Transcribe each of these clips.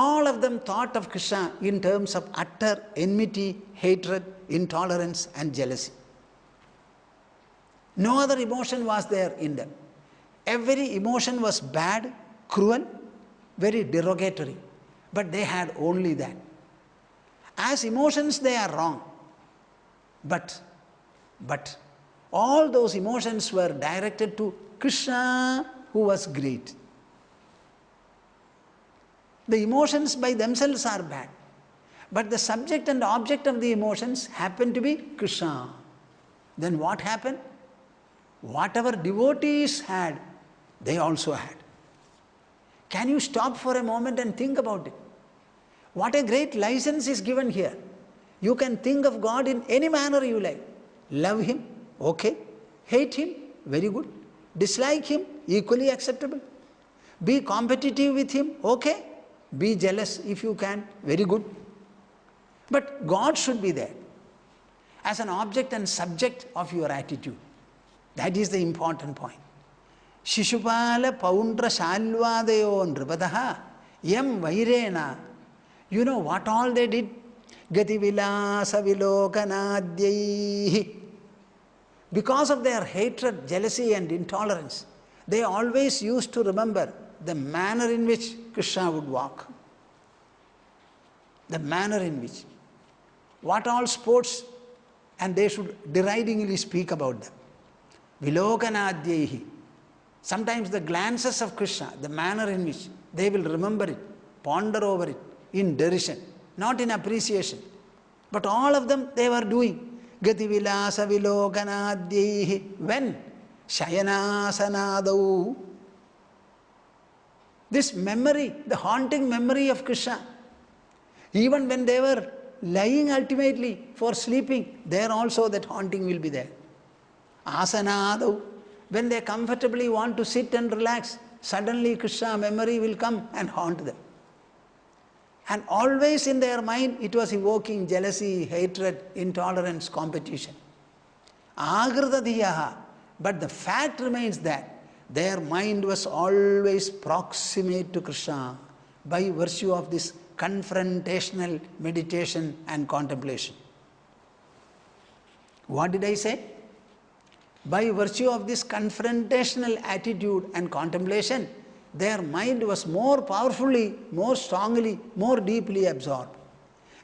All of them thought of Krishna in terms of utter enmity, hatred, intolerance and jealousy. No other emotion was there in them. Every emotion was bad, cruel, very derogatory. But they had only that. As emotions, they are wrong. But all those emotions were directed to Krishna, who was great. The emotions by themselves are bad. But the subject and object of the emotions happen to be Krishna. Then what happened? Whatever devotees had, they also had. Can you stop for a moment and think about it? What a great license is given here. You can think of God in any manner you like. Love Him, okay. Hate Him, very good. Dislike Him, equally acceptable. Be competitive with Him, okay. Be jealous if you can, very good. But God should be there as an object and subject of your attitude. That is the important point. Shishupala Paundra Shalvadeyo Nripataha Yam Vairena. You know what all they did? Gati Vilasa Vilokanadyahi. Because of their hatred, jealousy and intolerance, they always used to remember the manner in which Krishna would walk. The manner in which. What all sports, and they should deridingly speak about them. Vilokanadyahi. Sometimes the glances of Krishna, the manner in which they will remember it, ponder over it in derision, not in appreciation. But all of them they were doing. Gati vilasa vilokanadyahi. When? Shayanasanadau. This memory, the haunting memory of Krishna, even when they were lying ultimately for sleeping, there also that haunting will be there. Asanadau. When they comfortably want to sit and relax, suddenly Krishna memory will come and haunt them. And always in their mind it was evoking jealousy, hatred, intolerance, competition. Agradadiyaha. But the fact remains that their mind was always proximate to Krishna by virtue of this confrontational meditation and contemplation. What did I say? By virtue of this confrontational attitude and contemplation, their mind was more powerfully, more strongly, more deeply absorbed.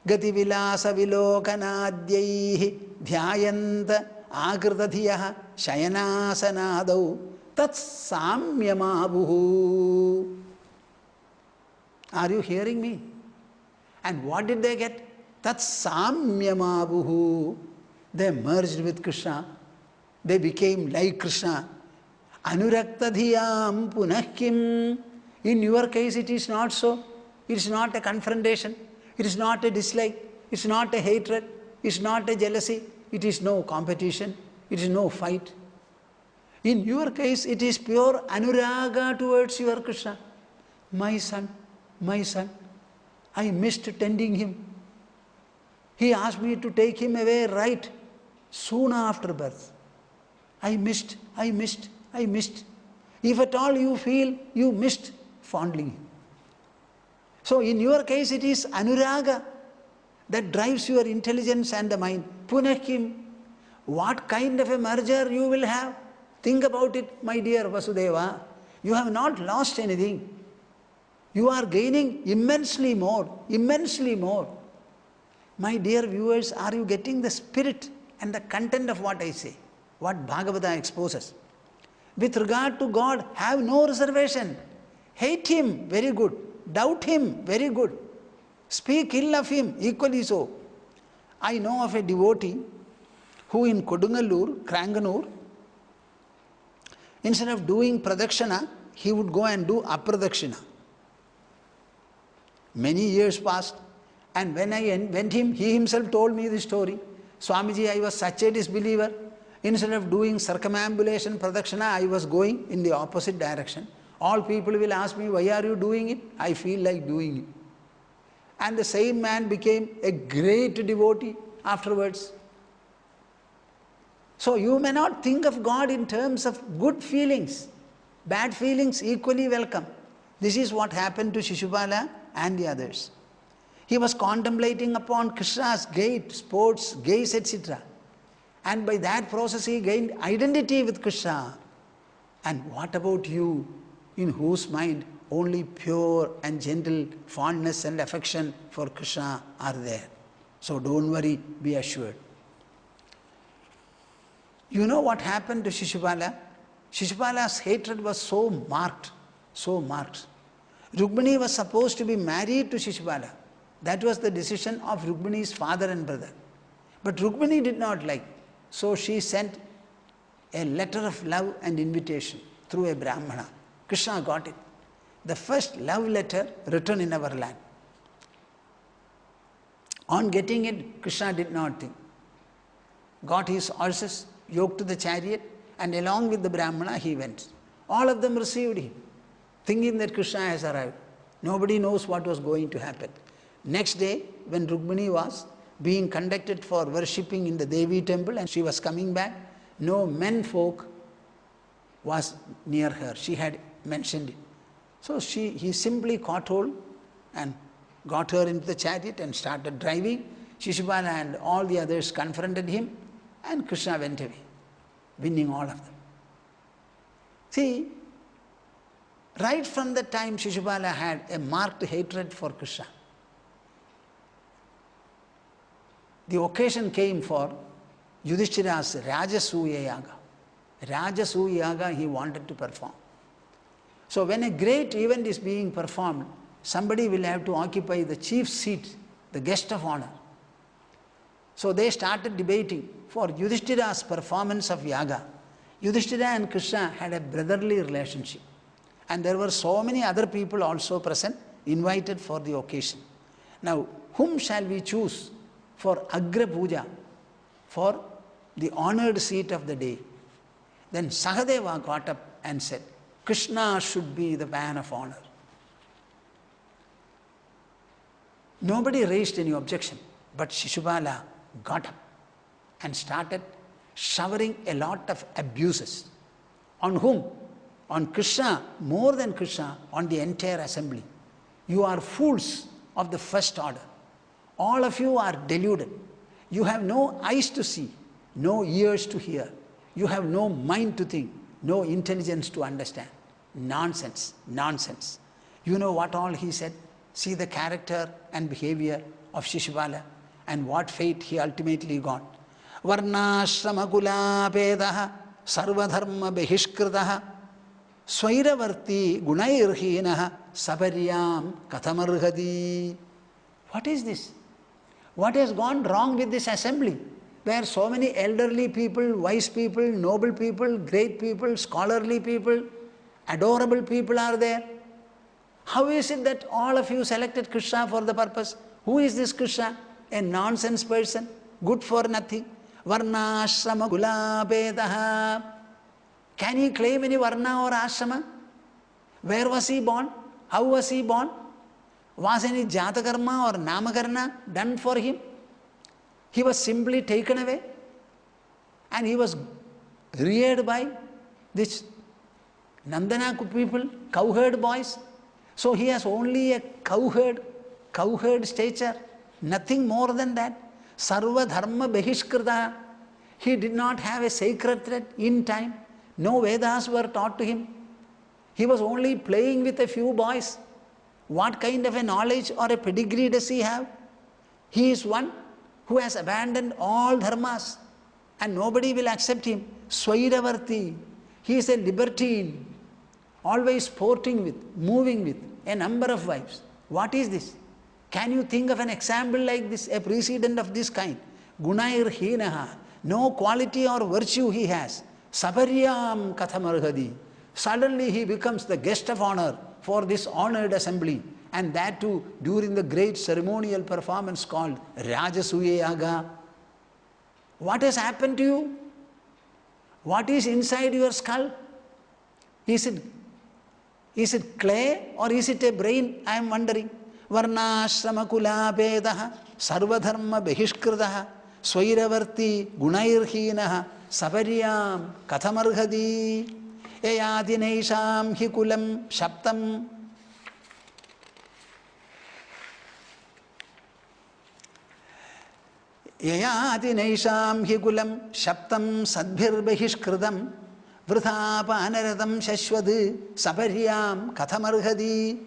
Gati vilasa vilokanadyahi dhyayanta agradadhiyaha shayanasanadau tat samyamabuhu. Are you hearing me? And what did they get? Tat samyamabuhu. They merged with Krishna. They became like Krishna. Anuraktadhiyam punahkim. In your case it is not so. It is not a confrontation. It is not a dislike. It is not a hatred. It is not a jealousy. It is no competition. It is no fight. In your case it is pure anuraga towards your Krishna. My son, I missed tending him. He asked me to take him away right soon after birth. I missed. If at all you feel you missed fondling him. So in your case it is anuraga that drives your intelligence and the mind. Punahkim, what kind of a merger you will have? Think about it, my dear Vasudeva. You have not lost anything. You are gaining immensely more. My dear viewers, are you getting the spirit and the content of what I say? What Bhagavata exposes. With regard to God, have no reservation. Hate Him, very good. Doubt Him, very good. Speak ill of Him, equally so. I know of a devotee who in Kodungalur, Kranganur, instead of doing pradakshina, he would go and do apradakshina. Many years passed, and when I went him, he himself told me the story. Swamiji, I was such a disbeliever. Instead of doing circumambulation pradakshina, I was going in the opposite direction. All people will ask me, why are you doing it? I feel like doing it. And the same man became a great devotee afterwards. So you may not think of God in terms of good feelings. Bad feelings equally welcome. This is what happened to Shishupala and the others. He was contemplating upon Krishna's gait, sports, gaze, etc. And by that process he gained identity with Krishna. And what about you, in whose mind only pure and gentle fondness and affection for Krishna are there? So don't worry, be assured. You know what happened to Shishupala? Shishupala's hatred was so marked, so marked. Rukmini was supposed to be married to Shishupala. That was the decision of Rukmini's father and brother. But Rukmini did not like. So she sent a letter of love and invitation through a Brahmana. Krishna got it. The first love letter written in our land. On getting it, Krishna did not think. Got his horses, yoked to the chariot, and along with the Brahmana he went. All of them received him, thinking that Krishna has arrived. Nobody knows what was going to happen. Next day, when Rukmini was being conducted for worshipping in the Devi temple and she was coming back, no men folk was near her. She had mentioned it. So he simply caught hold and got her into the chariot and started driving. Shishupala and all the others confronted him, and Krishna went away, winning all of them. See, right from that time Shishupala had a marked hatred for Krishna. The occasion came for Yudhishthira's Rajasuya Yaga. Rajasuya Yaga he wanted to perform. So when a great event is being performed, somebody will have to occupy the chief seat, the guest of honor. So they started debating for Yudhishthira's performance of Yaga. Yudhishthira and Krishna had a brotherly relationship. And there were so many other people also present, invited for the occasion. Now, whom shall we choose for Agra Puja, for the honored seat of the day? Then Sahadeva got up and said, Krishna should be the man of honor. Nobody raised any objection, but Shishupala got up and started showering a lot of abuses. On whom? On Krishna, more than Krishna, on the entire assembly. You are fools of the first order. All of you are deluded. You have no eyes to see, no ears to hear. You have no mind to think, no intelligence to understand. Nonsense, nonsense. You know what all he said? See the character and behavior of Shishupala and what fate he ultimately got. Varnashrama kulapedaha sarvadharma behishkritaha swairavarti gunairhinaha sabaryam kathamarhadi. What is this? What has gone wrong with this assembly, where so many elderly people, wise people, noble people, great people, scholarly people, adorable people are there? How is it that all of you selected Krishna for the purpose? Who is this Krishna? A nonsense person, good for nothing. Varna ashrama kulapedaha. Can he claim any varna or ashrama? Where was he born? How was he born? Was any jatakarma or namakarna done for him? He was simply taken away and he was reared by this Nandana people, cowherd boys. So he has only a cowherd stature, nothing more than that. Sarva dharma behishkrita. He did not have a sacred thread in time. No Vedas were taught to him. He was only playing with a few boys. What kind of a knowledge or a pedigree does he have? He is one who has abandoned all dharmas and nobody will accept him. Swairavarti. He is a libertine, always sporting with, moving with a number of wives. What is this? Can you think of an example like this, a precedent of this kind? Gunair hinaha. No quality or virtue he has. Sabaryam kathamarhadi. Suddenly he becomes the guest of honor for this honored assembly, and that too during the great ceremonial performance called Rajasuya Yaga. What has happened to you? What is inside your skull? Is it clay or is it a brain? I am wondering. Varnashrama kulapedaha sarvadharma behishkritaha swairavarti gunairhinaha sabaryam kathamarhadi. Eyadi neisham hi kulam shaptam. Yayati naisham hi kulam shaptam sadbhir bahishkridam vritha panaratam shashwad saparyam kathamarhadi.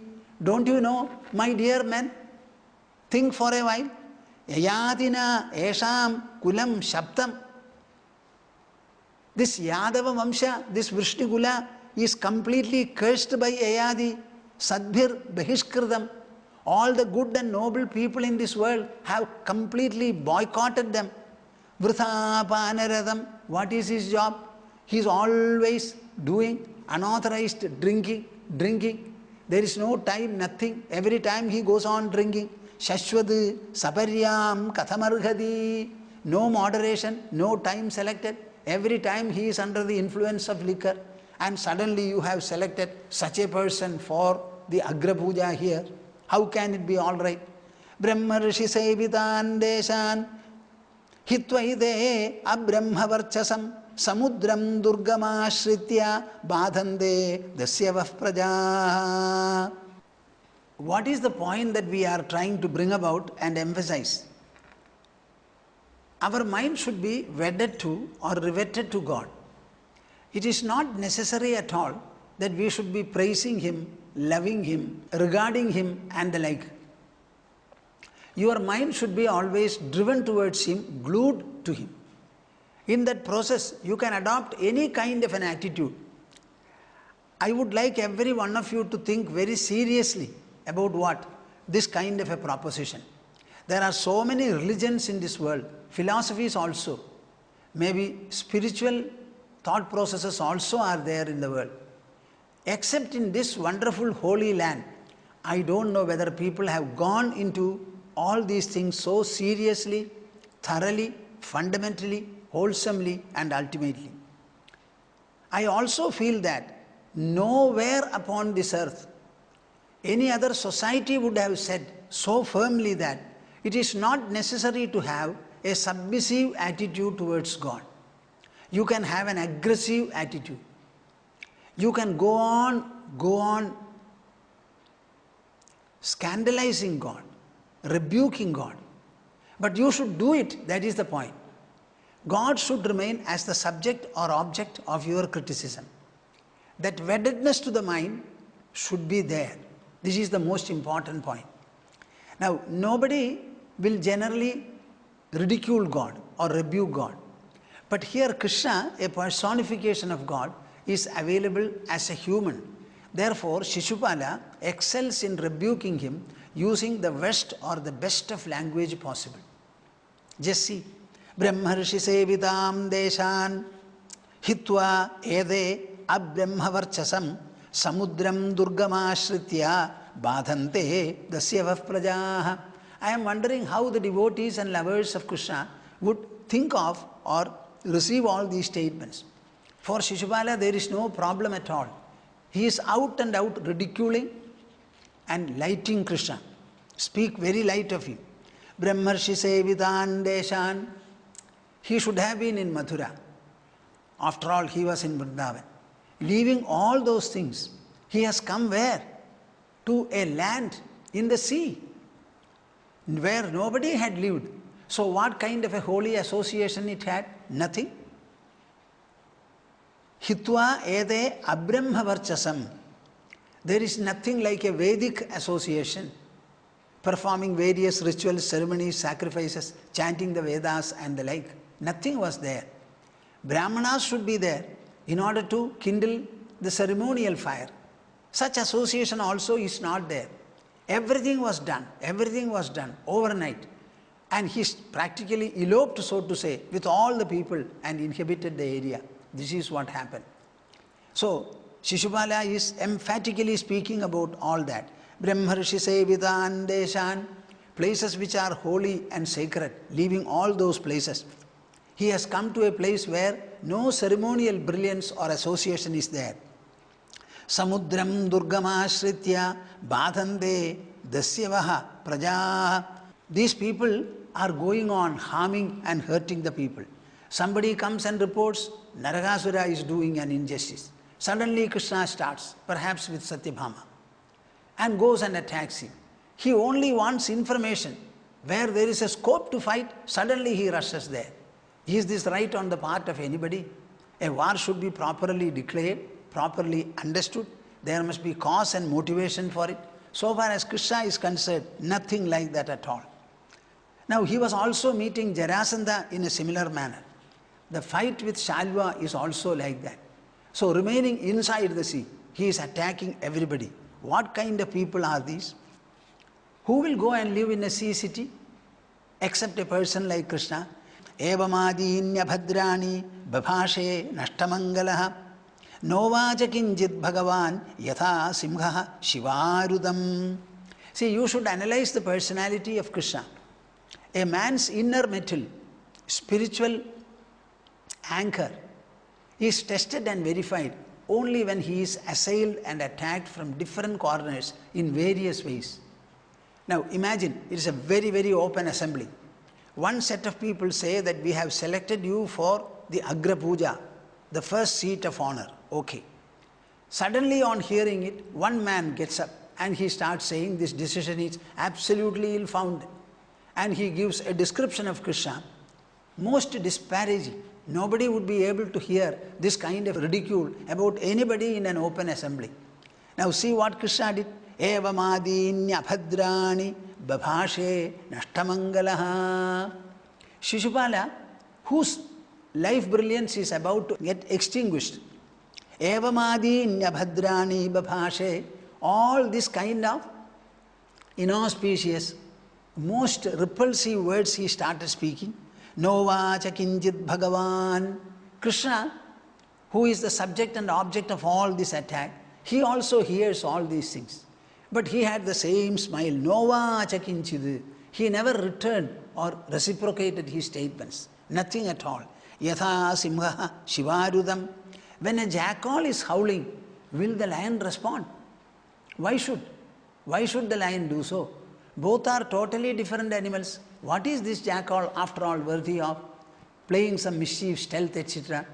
Don't you know, my dear men? Think for a while. Yayatina esham kulam shaptam. This Yadava Vamsha, this Vrishnikula is completely cursed by Yayadi, Sadbhir, Bahishkritam. All the good and noble people in this world have completely boycotted them. Vritha Panaratham, what is his job? He is always doing unauthorized drinking. There is no time, nothing. Every time he goes on drinking. Shashwad, Saparyam, Kathamarhadi. No moderation, no time selected. Every time he is under the influence of liquor, and suddenly you have selected such a person for the Agra Puja here. How can it be all right? Brahma Rishi Sevitan Deshan Hitvaide Abrahma Varchasam Samudram Durgamashritya Badhande Dasyavah Praja. What is the point that we are trying to bring about and emphasize? Our mind should be wedded to or riveted to God. It is not necessary at all that we should be praising Him, loving Him, regarding Him and the like. Your mind should be always driven towards Him, glued to Him. In that process, you can adopt any kind of an attitude. I would like every one of you to think very seriously about what? This kind of a proposition. There are so many religions in this world, philosophies also, maybe spiritual thought processes also are there in the world. Except in this wonderful holy land, I don't know whether people have gone into all these things so seriously, thoroughly, fundamentally, wholesomely and ultimately. I also feel that nowhere upon this earth any other society would have said so firmly that it is not necessary to have a submissive attitude towards God. You can have an aggressive attitude. You can go on scandalizing God, rebuking God. But you should do it, that is the point. God should remain as the subject or object of your criticism. That weddedness to the mind should be there. This is the most important point. Now, nobody will generally ridicule God or rebuke God. But here Krishna, a personification of God, is available as a human. Therefore, Shishupala excels in rebuking him using the worst or the best of language possible. Just see, Brahmarshi Sevitam Deshan Hitva Ede Abrahmavarchasam Samudram Durgamashritya Badhante Dasyavah Prajaha. I am wondering how the devotees and lovers of Krishna would think of or receive all these statements. For Shishupala, there is no problem at all. He is out and out ridiculing and lighting Krishna. Speak very light of him. Brahmarshi Sevitan Deshan. He should have been in Mathura. After all, he was in Vrindavan. Leaving all those things, he has come where? To a land in the sea, where nobody had lived. So what kind of a holy association it had? Nothing. Hitva ede abrahmavarchasam. There is nothing like a Vedic association, performing various rituals, ceremonies, sacrifices, chanting the Vedas and the like. Nothing was there. Brahmanas should be there in order to kindle the ceremonial fire. Such association also is not there. Everything was done overnight. And he practically eloped, so to say, with all the people and inhabited the area. This is what happened. So, Shishupala is emphatically speaking about all that. Brahmarshi Sevitan Deshan, places which are holy and sacred, leaving all those places. He has come to a place where no ceremonial brilliance or association is there. Samudram Durgamashritya Badhande Dasyavaha Prajaha. These people are going on harming and hurting the people. Somebody comes and reports Narakasura is doing an injustice. Suddenly Krishna starts, perhaps with Satyabhama, and goes and attacks him. He only wants information. Where there is a scope to fight, suddenly he rushes there. Is this right on the part of anybody? A war should be properly declared, properly understood. There must be cause and motivation for it. So far as Krishna is concerned, nothing like that at all. Now he was also meeting Jarasandha in a similar manner. The fight with Shalva is also like that. So remaining inside the sea, he is attacking everybody. What kind of people are these? Who will go and live in a sea city? Except a person like Krishna. Evamadinya bhadrani babhashe nashtamangalaha novacha kinjit bhagavan yatha simha shivarudam. See, you should analyze the personality of Krishna. A man's inner metal, spiritual anchor, is tested and verified only when he is assailed and attacked from different corners in various ways. Now imagine, it is a very, very open assembly. One set of people say that we have selected you for the Agra Puja, the first seat of honor. Okay. Suddenly on hearing it, one man gets up and he starts saying this decision is absolutely ill-founded. And he gives a description of Krishna, most disparaging. Nobody would be able to hear this kind of ridicule about anybody in an open assembly. Now see what Krishna did. Evamadinya bhadrani babhashe nashtamangalaha. Shishupala, whose life brilliance is about to get extinguished. Evamadinya bhadrani babhashe. All this kind of inauspicious, most repulsive words he started speaking. Novacha kinjit bhagavan. Krishna, who is the subject and object of all this attack, he also hears all these things. But he had the same smile. Novacha kinchid. He never returned or reciprocated his statements. Nothing at all. Yatha simha shivarudam. When a jackal is howling, will the lion respond? Why should the lion do so? Both are totally different animals. What is this jackal after all worthy of? Playing some mischief, stealth, etc.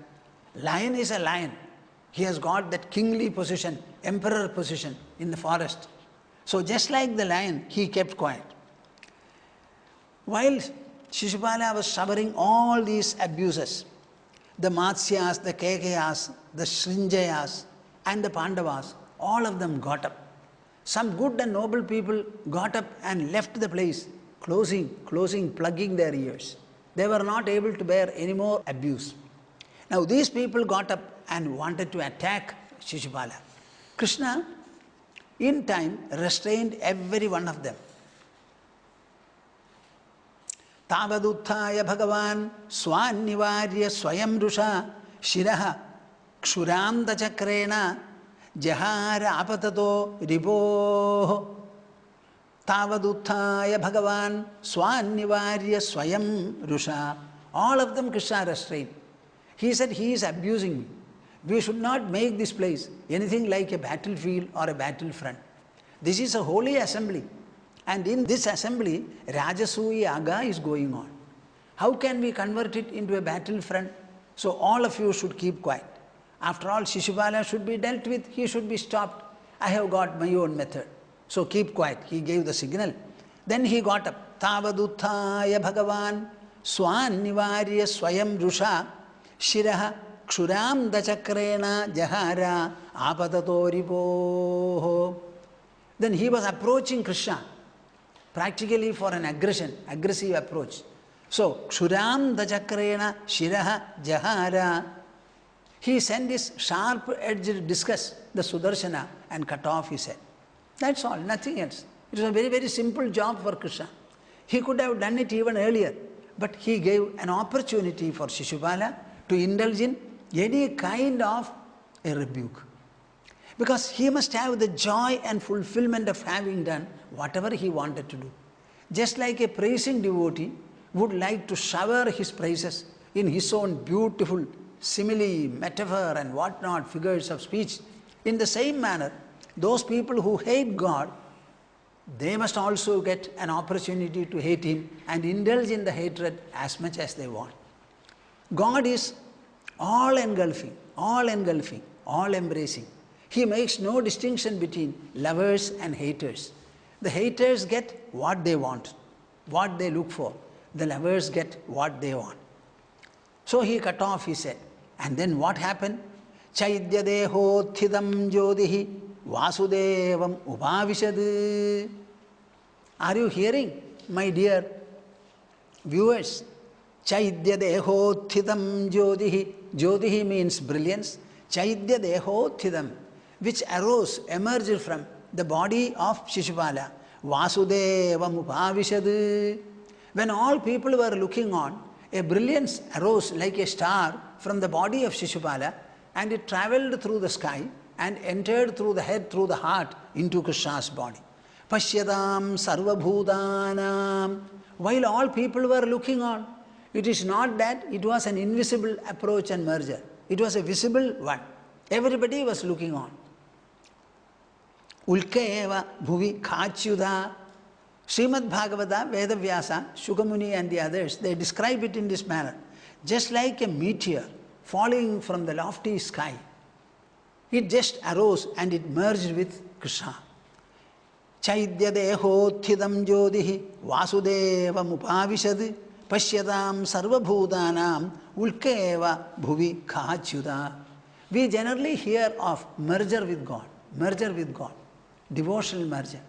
Lion is a lion. He has got that kingly position, emperor position in the forest. So just like the lion, he kept quiet. While Shishupala was suffering all these abuses, the Matsyas, the Kekayas, the Srinjayas and the Pandavas, all of them got up. Some good and noble people got up and left the place, closing, plugging their ears. They were not able to bear any more abuse. Now these people got up and wanted to attack Shishupala. Krishna, in time, restrained every one of them. Tavaduthaya bhagavan swannivarya swayam rusha shiraha kshuram dachakrena jahara apatato riboho. Tavaduthaya bhagavan swannivarya swayam rusha. All of them Krishna restrained. He said, he is abusing me. We should not make this place anything like a battlefield or a battlefront. This is a holy assembly. And in this assembly, Rajasuya Yaga is going on. How can we convert it into a battlefront? So all of you should keep quiet. After all, Shishupala should be dealt with. He should be stopped. I have got my own method. So keep quiet. He gave the signal. Then he got up. Tavaduthaya bhagavan swannivarya swayam rusha shiraha kshuram dachakrena jahara apatatoripoho. Then he was approaching Krishna, practically for an aggressive approach. So, kshuram dachakrena shiraha jahara. He sent his sharp-edged discus, the Sudarshana, and cut off his head. That's all, nothing else. It was a very, very simple job for Krishna. He could have done it even earlier, but he gave an opportunity for Shishupala to indulge in any kind of a rebuke. Because he must have the joy and fulfillment of having done whatever he wanted to do. Just like a praising devotee would like to shower his praises in his own beautiful simile, metaphor and whatnot, figures of speech. In the same manner, those people who hate God, they must also get an opportunity to hate Him and indulge in the hatred as much as they want. God is all-engulfing, all-embracing. He makes no distinction between lovers and haters. The haters get what they want. what they look for. The lovers get what they want. So he cut off his head. And then what happened? Chaidya dehothidam jodihi vasudevam upavishad. Are you hearing, my dear viewers? Chaidya dehothidam jodihi. Jodihi means brilliance. Chaidya dehothidam, which arose, emerged from the body of Shishupala. Vasudevam upavishad. When all people were looking on, a brilliance arose like a star from the body of Shishupala, and it travelled through the sky and entered through the head, through the heart, into Krishna's body. Pashyadam sarvabhutanam. While all people were looking on, it is not that it was an invisible approach and merger. It was a visible one. Everybody was looking on. Ulkaeva bhuvi khachuda. Srimad Bhagavata, Vedavyasa, Shukamuni and the others, they describe it in this manner. Just like a meteor falling from the lofty sky, it just arose and it merged with Krishna. Chaidya dehothidam jodihi vasudevam upavishad pashyadam sarvabhutanam ulkeva bhuvi khachyuda. We generally hear of merger with God, devotional merger.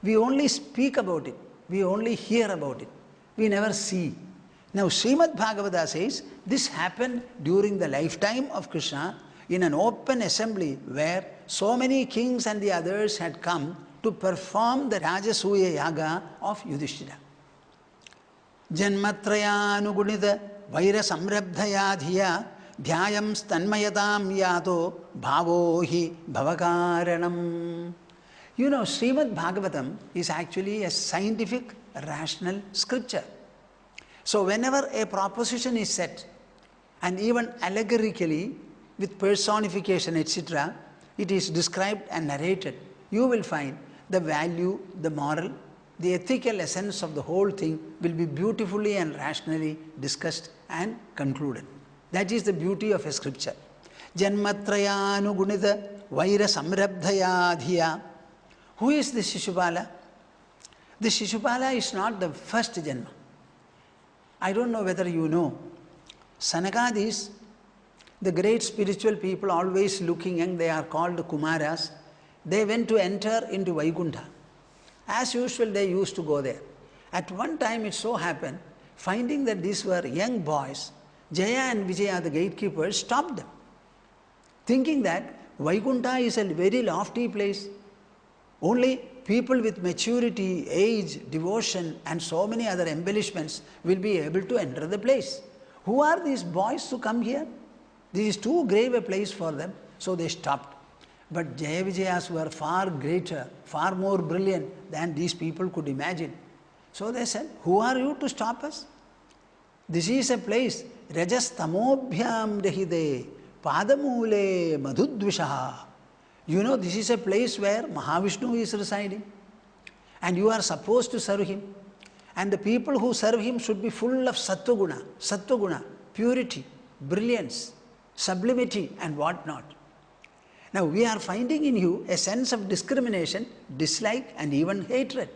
We only speak about it. We only hear about it. We never see. Now Srimad Bhagavata says this happened during the lifetime of Krishna in an open assembly where so many kings and the others had come to perform the Rajasuya Yaga of Yudhishthira. Janmatrayanugunita vaira samrabdhaya dhyayam stanmayatam yato bhavohi bhavakaranam. You know, Srimad Bhagavatam is actually a scientific, rational scripture. So whenever a proposition is set, and even allegorically, with personification, etc., it is described and narrated, you will find the value, the moral, the ethical essence of the whole thing will be beautifully and rationally discussed and concluded. That is the beauty of a scripture. Janmatrayanugunita vaira samrabdhaya dhiya. Who is this Shishupala? This Shishupala is not the first Janma. I don't know whether you know. Sanakadis, the great spiritual people always looking young, they are called Kumaras. They went to enter into Vaikuntha. As usual, they used to go there. At one time it so happened, finding that these were young boys, Jaya and Vijaya, the gatekeepers, stopped them. Thinking that Vaikuntha is a very lofty place. Only people with maturity, age, devotion and so many other embellishments will be able to enter the place. Who are these boys to come here? This is too grave a place for them, so they stopped. But Jaya Vijayas were far greater, far more brilliant than these people could imagine. So they said, who are you to stop us? This is a place, Rajas tamobhyam rahide padamule madhudvishaha. You know, this is a place where Mahavishnu is residing and you are supposed to serve him. And the people who serve him should be full of sattva-guna, purity, brilliance, sublimity and what not. Now we are finding in you a sense of discrimination, dislike and even hatred.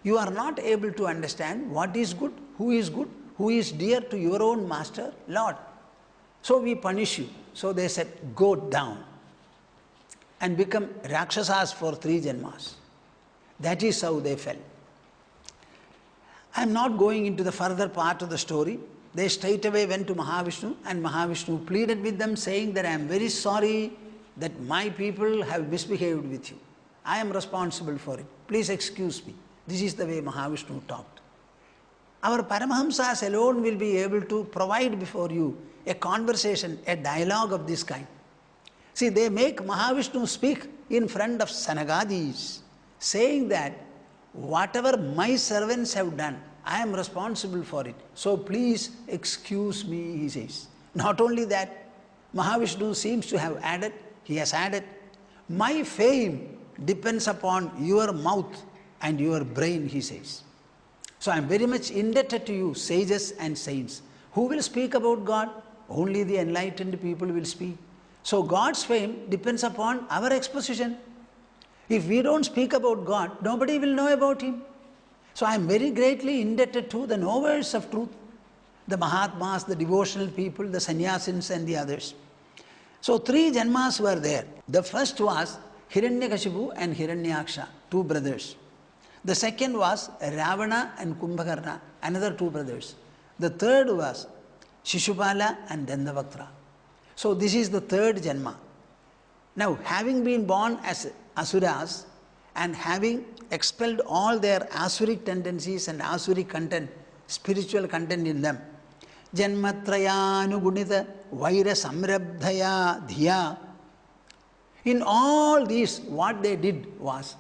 You are not able to understand what is good, who is dear to your own master, Lord. So we punish you. So they said, go down and become Rakshasas for 3 Janmas. That is how they fell. I am not going into the further part of the story. They straightaway went to Mahavishnu and Mahavishnu pleaded with them saying that I am very sorry that my people have misbehaved with you. I am responsible for it. Please excuse me. This is the way Mahavishnu talked. Our Paramahamsas alone will be able to provide before you a conversation, a dialogue of this kind. See, they make Mahavishnu speak in front of Sanagadis, saying that whatever my servants have done, I am responsible for it. So please excuse me, he says. Not only that, Mahavishnu seems to have added, he has added, my fame depends upon your mouth and your brain, he says. So I am very much indebted to you, sages and saints. Who will speak about God? Only the enlightened people will speak. So God's fame depends upon our exposition. If we don't speak about God, nobody will know about Him. So I am very greatly indebted to the knowers of truth, the Mahatmas, the devotional people, the sannyasins and the others. So 3 Janmas were there. The first was Hiranyakashipu and Hiranyaksha, 2 brothers. The second was Ravana and Kumbhakarna, another 2 brothers. The third was Shishupala and Dandavaktra. So this is the 3rd Janma. Now, having been born as Asuras and having expelled all their Asuric tendencies and Asuric content, spiritual content in them, Janmatrayanugunita Vaira Samrabdhaya Dhiya. In all these, what they did was,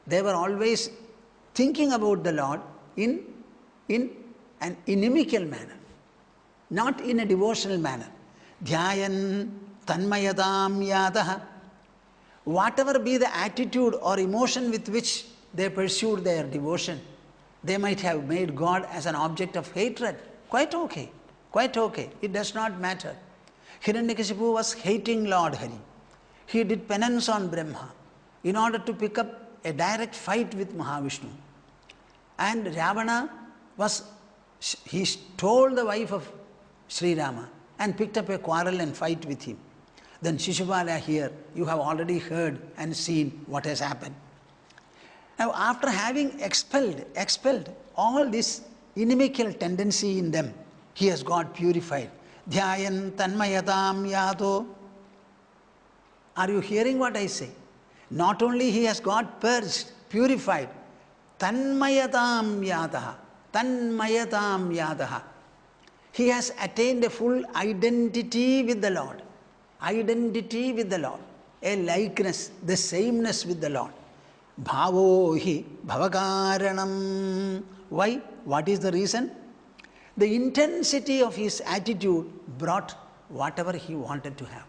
they were always thinking about the Lord in an inimical manner, not in a devotional manner. Dhyayan tanmayatam yataha. Whatever be the attitude or emotion with which they pursued their devotion, they might have made God as an object of hatred. Quite okay. Quite okay. It does not matter. Hiranyakashipu was hating Lord Hari. He did penance on Brahma in order to pick up a direct fight with Mahavishnu. And Ravana he stole the wife of Sri Rama and picked up a quarrel and fight with him. Then Shishupala here, you have already heard and seen what has happened. Now after having expelled all this inimical tendency in them, he has got purified. Dhyayan tanmayatam yato. Are you hearing what I say? Not only he has got purged, purified, tanmayatam yataha, tanmayatam yataha. He has attained a full identity with the Lord. Identity with the Lord. A likeness, the sameness with the Lord. Bhavo hi bhavakaranam. Why? What is the reason? The intensity of his attitude brought whatever he wanted to have.